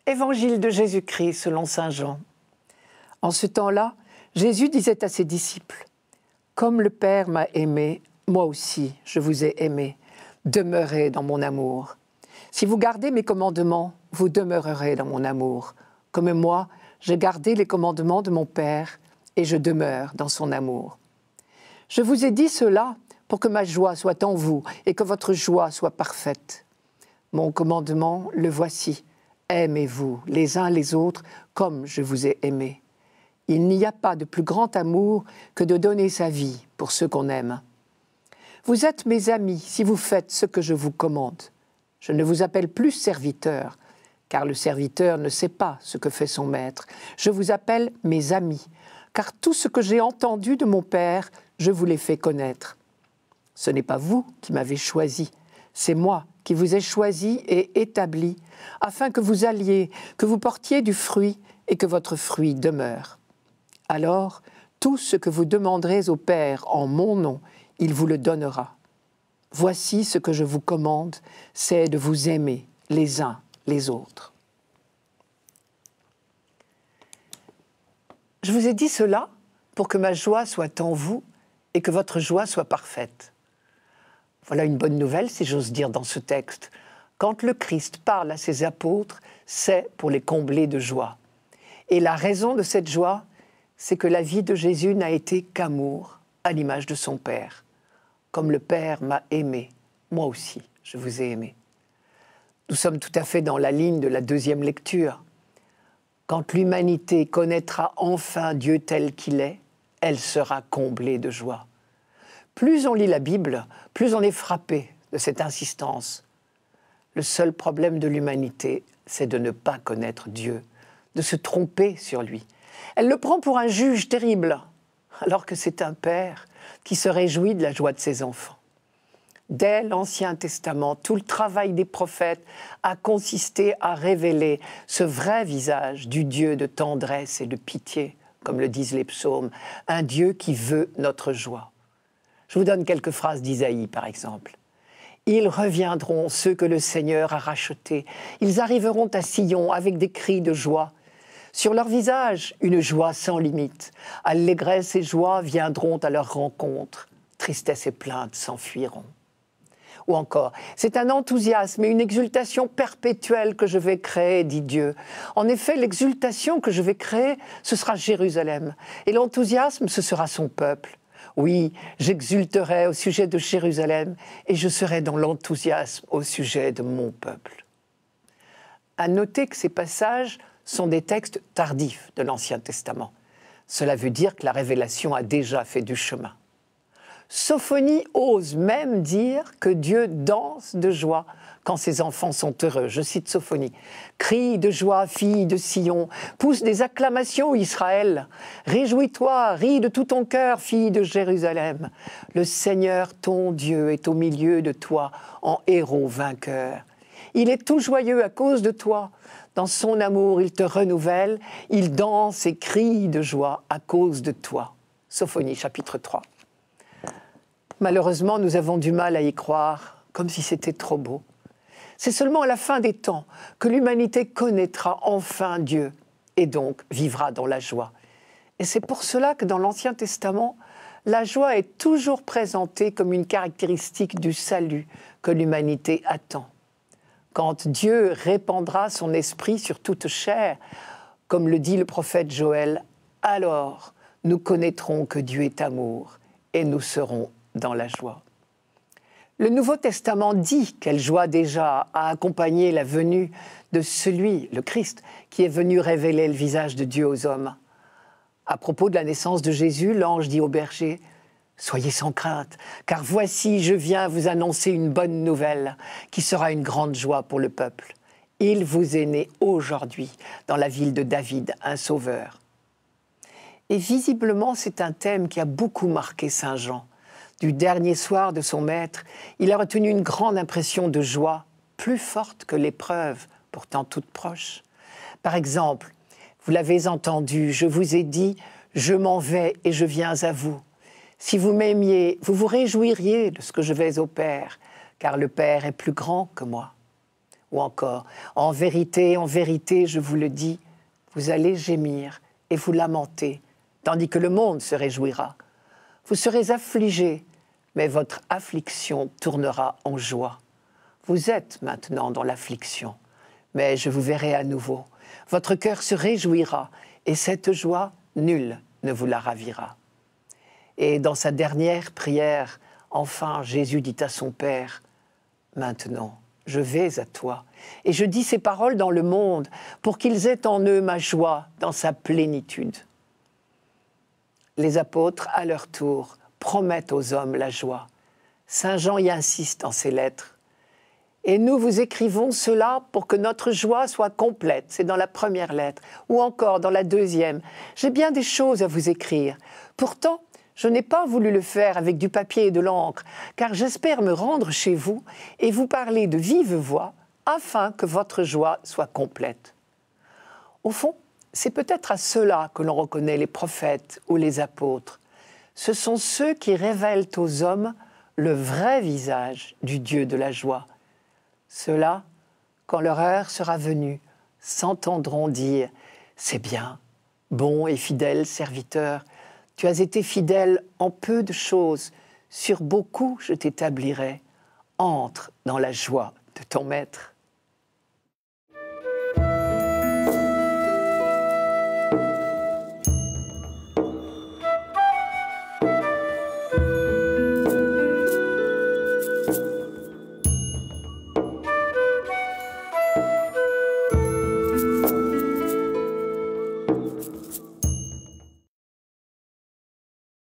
Évangile de Jésus-Christ selon saint Jean. En ce temps-là, Jésus disait à ses disciples : « Comme le Père m'a aimé, moi aussi je vous ai aimé. Demeurez dans mon amour. Si vous gardez mes commandements, vous demeurerez dans mon amour. Comme moi, j'ai gardé les commandements de mon Père et je demeure dans son amour. Je vous ai dit cela pour que ma joie soit en vous et que votre joie soit parfaite. Mon commandement, le voici. Aimez-vous les uns les autres comme je vous ai aimés. Il n'y a pas de plus grand amour que de donner sa vie pour ceux qu'on aime. Vous êtes mes amis si vous faites ce que je vous commande. Je ne vous appelle plus serviteur, car le serviteur ne sait pas ce que fait son maître. Je vous appelle mes amis, car tout ce que j'ai entendu de mon Père, je vous l'ai fait connaître. Ce n'est pas vous qui m'avez choisi, c'est moi qui vous ai choisi et établi, afin que vous alliez, que vous portiez du fruit et que votre fruit demeure. Alors, tout ce que vous demanderez au Père en mon nom, il vous le donnera. Voici ce que je vous commande, c'est de vous aimer les uns les autres. » Je vous ai dit cela pour que ma joie soit en vous et que votre joie soit parfaite. Voilà une bonne nouvelle, si j'ose dire, dans ce texte. Quand le Christ parle à ses apôtres, c'est pour les combler de joie. Et la raison de cette joie, c'est que la vie de Jésus n'a été qu'amour, à l'image de son Père. Comme le Père m'a aimé, moi aussi, je vous ai aimé. Nous sommes tout à fait dans la ligne de la deuxième lecture. Quand l'humanité connaîtra enfin Dieu tel qu'il est, elle sera comblée de joie. Plus on lit la Bible, plus on est frappé de cette insistance. Le seul problème de l'humanité, c'est de ne pas connaître Dieu, de se tromper sur lui. Elle le prend pour un juge terrible, alors que c'est un père qui se réjouit de la joie de ses enfants. Dès l'Ancien Testament, tout le travail des prophètes a consisté à révéler ce vrai visage du Dieu de tendresse et de pitié, comme le disent les psaumes, un Dieu qui veut notre joie. Je vous donne quelques phrases d'Isaïe, par exemple. « Ils reviendront, ceux que le Seigneur a rachetés. Ils arriveront à Sion avec des cris de joie. Sur leur visage, une joie sans limite. Allégresse et joie viendront à leur rencontre. Tristesse et plainte s'enfuiront. » Ou encore, « C'est un enthousiasme et une exultation perpétuelle que je vais créer, dit Dieu. En effet, l'exultation que je vais créer, ce sera Jérusalem. Et l'enthousiasme, ce sera son peuple. Oui, j'exulterai au sujet de Jérusalem et je serai dans l'enthousiasme au sujet de mon peuple. » À noter que ces passages sont des textes tardifs de l'Ancien Testament. Cela veut dire que la révélation a déjà fait du chemin. Sophonie ose même dire que Dieu danse de joie quand ses enfants sont heureux. Je cite Sophonie. « Crie de joie, fille de Sion, pousse des acclamations, Israël. Réjouis-toi, ris de tout ton cœur, fille de Jérusalem. Le Seigneur, ton Dieu, est au milieu de toi, en héros vainqueur. Il est tout joyeux à cause de toi. Dans son amour, il te renouvelle. Il danse et crie de joie à cause de toi. » Sophonie, chapitre 3. Malheureusement, nous avons du mal à y croire, comme si c'était trop beau. C'est seulement à la fin des temps que l'humanité connaîtra enfin Dieu et donc vivra dans la joie. Et c'est pour cela que dans l'Ancien Testament, la joie est toujours présentée comme une caractéristique du salut que l'humanité attend. Quand Dieu répandra son esprit sur toute chair, comme le dit le prophète Joël, alors nous connaîtrons que Dieu est amour et nous serons dans la joie. Le Nouveau Testament dit quelle joie déjà a accompagné la venue de celui, le Christ, qui est venu révéler le visage de Dieu aux hommes. À propos de la naissance de Jésus, l'ange dit au berger « Soyez sans crainte, car voici, je viens vous annoncer une bonne nouvelle qui sera une grande joie pour le peuple. Il vous est né aujourd'hui, dans la ville de David, un sauveur. » Et visiblement, c'est un thème qui a beaucoup marqué Saint Jean. Du dernier soir de son maître, il a retenu une grande impression de joie, plus forte que l'épreuve, pourtant toute proche. Par exemple, vous l'avez entendu, je vous ai dit, je m'en vais et je viens à vous. Si vous m'aimiez, vous vous réjouiriez de ce que je vais au Père, car le Père est plus grand que moi. Ou encore, en vérité, je vous le dis, vous allez gémir et vous lamenter, tandis que le monde se réjouira. Vous serez affligés, mais votre affliction tournera en joie. Vous êtes maintenant dans l'affliction, mais je vous verrai à nouveau. Votre cœur se réjouira, et cette joie, nul ne vous la ravira. Et dans sa dernière prière, enfin, Jésus dit à son Père, « Maintenant, je vais à toi, et je dis ces paroles dans le monde, pour qu'ils aient en eux ma joie dans sa plénitude. » Les apôtres, à leur tour, promettent aux hommes la joie. Saint Jean y insiste dans ses lettres. Et nous vous écrivons cela pour que notre joie soit complète. C'est dans la première lettre, ou encore dans la deuxième. J'ai bien des choses à vous écrire. Pourtant, je n'ai pas voulu le faire avec du papier et de l'encre, car j'espère me rendre chez vous et vous parler de vive voix, afin que votre joie soit complète. Au fond, c'est peut-être à cela que l'on reconnaît les prophètes ou les apôtres. Ce sont ceux qui révèlent aux hommes le vrai visage du Dieu de la joie. Ceux-là, quand leur heure sera venue, s'entendront dire « C'est bien, bon et fidèle serviteur, tu as été fidèle en peu de choses, sur beaucoup je t'établirai. Entre dans la joie de ton maître. »